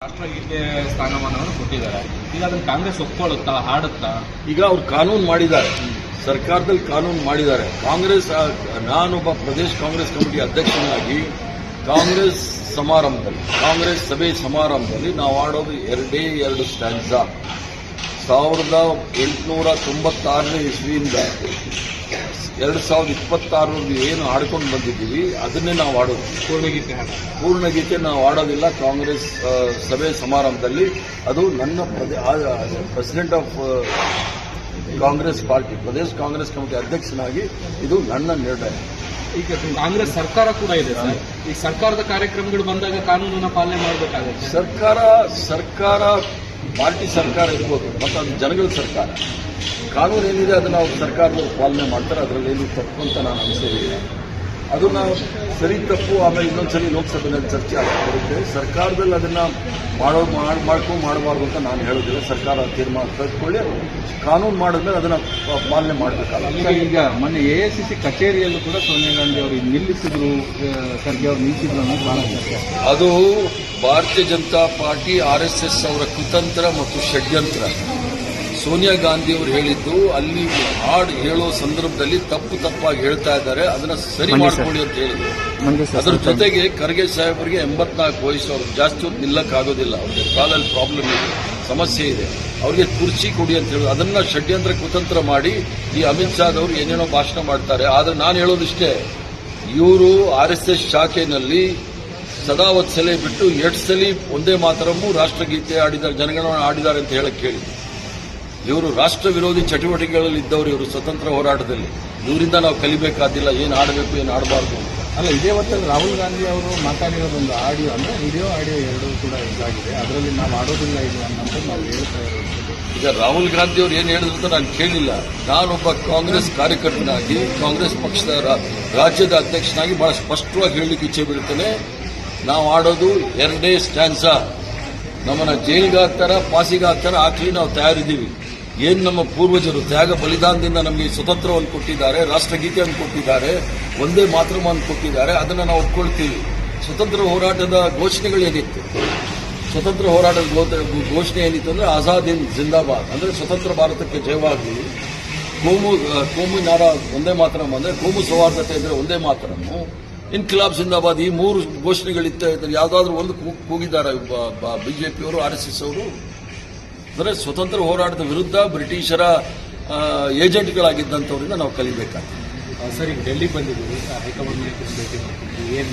ರಾಷ್ಟ್ರಗೀತೆ ಸ್ಥಾನಮಾನವನ್ನು ಕೊಟ್ಟಿದ್ದಾರೆ. ಈಗ ಅದನ್ನು ಕಾಂಗ್ರೆಸ್ ಒಪ್ಕೊಳ್ಳುತ್ತಾ, ಹಾಡುತ್ತಾ? ಈಗ ಅವ್ರು ಕಾನೂನು ಮಾಡಿದ್ದಾರೆ, ಸರ್ಕಾರದಲ್ಲಿ ಕಾನೂನು ಮಾಡಿದ್ದಾರೆ. ಕಾಂಗ್ರೆಸ್, ನಾನೊಬ್ಬ ಪ್ರದೇಶ ಕಾಂಗ್ರೆಸ್ ಕಮಿಟಿ ಅಧ್ಯಕ್ಷನಾಗಿ ಕಾಂಗ್ರೆಸ್ ಸಭೆ ಸಮಾರಂಭದಲ್ಲಿ ನಾವು ಆಡೋದು ಎರಡು ಸ್ಟ್ಯಾನ್ಸಾ. 1896ನೇ ಇಸ್ವಿಯಿಂದ 2026 ಏನು ಆಡ್ಕೊಂಡು ಬಂದಿದ್ದೀವಿ ಅದನ್ನೇ ನಾವು ಆಡೋದು. ಪೂರ್ಣಗೀತೆ ನಾವು ಆಡೋದಿಲ್ಲ ಕಾಂಗ್ರೆಸ್ ಸಭೆ ಸಮಾರಂಭದಲ್ಲಿ. ಅದು ನನ್ನ president of Congress party, Pradesh Congress committee ಅಧ್ಯಕ್ಷನಾಗಿ ಇದು ನನ್ನ ನಿರ್ಣಯ. ಈಗ ಕಾಂಗ್ರೆಸ್ ಸರ್ಕಾರ ಕೂಡ ಇದೆ ಸರ್. ಈ ಸರ್ಕಾರದ ಕಾರ್ಯಕ್ರಮಗಳು ಬಂದಾಗ ಕಾನೂನನ್ನ ಪಾಲನೆ ಮಾಡಬೇಕಾಗುತ್ತೆ. ಸರ್ಕಾರ ಪಾರ್ಟಿ ಸರ್ಕಾರ ಇರ್ಬೋದು, ಮತ್ತು ಅದು ಜನಗಳ ಸರ್ಕಾರ. ಕಾನೂನು ಏನಿದೆ ಅದನ್ನು ಅವ್ರು ಸರ್ಕಾರದವರು ಪಾಲನೆ ಮಾಡ್ತಾರೆ. ಅದರಲ್ಲಿ ಏನು ತಪ್ಪು ಅಂತ ನಾನು ಅನಿಸೋದಿಲ್ಲ. ಅದು ನಾವು ಸರಿ ತಪ್ಪು ಆಮೇಲೆ ಇನ್ನೊಂದ್ಸರಿ ಲೋಕಸಭೆಯಲ್ಲಿ ಚರ್ಚೆ ಆಗ್ತಿರುತ್ತೆ. ಸರ್ಕಾರದಲ್ಲಿ ಅದನ್ನು ಮಾಡಬಾರ್ದು ಅಂತ ನಾನು ಹೇಳೋದಿಲ್ಲ. ಸರ್ಕಾರ ತೀರ್ಮಾನ ತೆಗೆದುಕೊಳ್ಳಿ, ಕಾನೂನು ಮಾಡಿದ್ಮೇಲೆ ಅದನ್ನು ಪಾಲನೆ ಮಾಡಬೇಕಾಗುತ್ತೆ. ಈಗ ಮೊನ್ನೆ AICC ಕಚೇರಿಯಲ್ಲೂ ಕೂಡ ಸೋನಿಯಾ ಗಾಂಧಿ ಅವರು ನಿಲ್ಲಿಸಿದ್ರು, ಖರ್ಗೆ ಅವರು ನಿಲ್ಲಿಸಿದ್ರು ಅನ್ನೋದು ಬಹಳ ಮುಖ್ಯ. ಅದು ಭಾರತೀಯ ಜನತಾ ಪಾರ್ಟಿ RSS ಅವರ ಕುತಂತ್ರ ಮತ್ತು ಷಡ್ಯಂತ್ರ. ಸೋನಿಯಾ ಗಾಂಧಿ ಅವರು ಹೇಳಿದ್ದು ಅಲ್ಲಿ ಹಾಡು ಹೇಳೋ ಸಂದರ್ಭದಲ್ಲಿ ತಪ್ಪಾಗಿ ಹೇಳ್ತಾ ಇದ್ದಾರೆ, ಅದನ್ನ ಸರಿ ಮಾಡ್ಕೊಳ್ಳಿ ಅಂತ ಹೇಳಿದ್ರು. ಅದರ ಜೊತೆಗೆ ಖರ್ಗೆ ಸಾಹೇಬರಿಗೆ 84 ವಯಸ್ಸು, ಅವ್ರಿಗೆ ಜಾಸ್ತಿ ಹೊತ್ತು ನಿಲ್ಲಕ್ಕಾಗೋದಿಲ್ಲ. ಅವ್ರಿಗೆ ಕಾಲಲ್ಲಿ ಪ್ರಾಬ್ಲಮ್ ಇದೆ, ಸಮಸ್ಯೆ ಇದೆ. ಅವ್ರಿಗೆ ಕುರ್ಚಿ ಕೊಡಿ ಅಂತ ಹೇಳೋದು, ಅದನ್ನ ಷಡ್ಯಂತ್ರ ಕುತಂತ್ರ ಮಾಡಿ ಈ ಅಮಿತ್ ಶಾದವರು ಏನೇನೋ ಭಾಷಣ ಮಾಡ್ತಾರೆ. ಆದ್ರೆ ನಾನು ಹೇಳೋದಿಷ್ಟೇ, ಇವರು RSS ಶಾಖೆಯಲ್ಲಿ ಸದಾವತ್ಸಲೆ ಬಿಟ್ಟು 2 ಸಲ ಒಂದೇ ಮಾತರಮ್ಮು ರಾಷ್ಟ್ರಗೀತೆ ಆಡಿದ್ದಾರೆ, ಜನಗಣಮನ ಆಡಿದ್ದಾರೆ ಅಂತ ಹೇಳಕ್ ಕೇಳಿ. ಇವರು ರಾಷ್ಟ್ರ ವಿರೋಧಿ ಚಟುವಟಿಕೆಗಳಲ್ಲಿ ಇದ್ದವರು. ಇವರು ಸ್ವತಂತ್ರ ಹೋರಾಟದಲ್ಲಿ ಇವರಿಂದ ನಾವು ಕಲಿಬೇಕಾದಿಲ್ಲ, ಏನು ಆಡಬೇಕು ಏನು ಆಡಬಾರ್ದು. ಅಲ್ಲ, ಇದೇ ಹೊತ್ತಲ್ಲಿ ರಾಹುಲ್ ಗಾಂಧಿ ಅವರು ಮಾತಾಡಿರೋದೊಂದು ಆಡಿಯೋ, ಅಂದ್ರೆ ವಿಡಿಯೋ ಆಡಿಯೋ ಎರಡೂ ಕೂಡ ಇದಾಗಿದೆ. ಅದರಲ್ಲಿ ನಾವು ಆಡೋದಿಲ್ಲ ಇದು ಅನ್ನೋದು ನಾವು ಹೇಳ್ತಾ ಇರೋದು. ಈಗ ರಾಹುಲ್ ಗಾಂಧಿ ಅವರು ಏನು ಹೇಳಿದ್ರು ಅಂತ ನಾನು ಕೇಳಿಲ್ಲ. ನಾನೊಬ್ಬ ಕಾಂಗ್ರೆಸ್ ಕಾರ್ಯಕರ್ತನಾಗಿ, ಕಾಂಗ್ರೆಸ್ ಪಕ್ಷದ ರಾಜ್ಯದ ಅಧ್ಯಕ್ಷನಾಗಿ ಬಹಳ ಸ್ಪಷ್ಟವಾಗಿ ಹೇಳಲಿಕ್ಕೆ ಇಚ್ಛೆ ಬಿಡುತ್ತೇನೆ. ನಾವು ಆಡೋದು 2 ಸ್ಟ್ಯಾನ್ಸಾ. ನಮ್ಮನ್ನ ಜೈಲಿಗೆ ಹಾಕ್ತಾರ, ಪಾಸಿಗೆ ಹಾಕ್ತಾರ, ಹಾಕಲಿ ನಾವು ತಯಾರಿದ್ದೀವಿ. ಏನು ನಮ್ಮ ಪೂರ್ವಜರು ತ್ಯಾಗ ಬಲಿದಾನದಿಂದ ನಮಗೆ ಸ್ವತಂತ್ರವನ್ನು ಕೊಟ್ಟಿದ್ದಾರೆ, ರಾಷ್ಟ್ರಗೀತೆಯನ್ನು ಕೊಟ್ಟಿದ್ದಾರೆ, ಒಂದೇ ಮಾತೃವನ್ನು ಕೊಟ್ಟಿದ್ದಾರೆ, ಅದನ್ನು ನಾವು ಒಪ್ಕೊಳ್ತೀವಿ. ಸ್ವತಂತ್ರ ಹೋರಾಟದ ಘೋಷಣೆಗಳೇನಿತ್ತು, ಸ್ವತಂತ್ರ ಹೋರಾಟದ ಘೋಷಣೆ ಏನಿತ್ತು ಅಂದ್ರೆ ಆಜಾದ್ ಹಿಂದ್ ಜಿಂದಾಬಾದ್, ಅಂದ್ರೆ ಸ್ವತಂತ್ರ ಭಾರತಕ್ಕೆ ಜಯವಾಗಲಿ, ಕೋಮು ನಾರ ಒಂದೇ ಮಾತರಂ ಅಂದ್ರೆ ಕೋಮು ಸೌಹಾರ್ದತೆ ಇದ್ರೆ ಒಂದೇ ಮಾತರಮ್ಮು, ಇನ್ಕಿಲಾಬ್ ಜಿಂದಾಬಾದ್, ಈ 3 ಘೋಷಣೆಗಳಿತ್ತ. ಯಾವುದಾದ್ರೂ ಒಂದು ಕೂಗಿದ್ದಾರೆ ಬಿಜೆಪಿಯವರು, RSS ಅವರು. ಅಂದರೆ ಸ್ವತಂತ್ರ ಹೋರಾಟದ ವಿರುದ್ಧ ಬ್ರಿಟಿಷರ ಏಜೆಂಟ್ಗಳಾಗಿದ್ದಂಥವರಿಂದ ನಾವು ಕಲಿಬೇಕಾಗ್ತದೆ. ಸರಿ, ಡೆಲ್ಲಿಗೆ ಬಂದಿದ್ದೀವಿ, ಹೈಕಮಾಂಡ್ ಭೇಟಿ ಮಾಡ್ತೀವಿ. ಏನು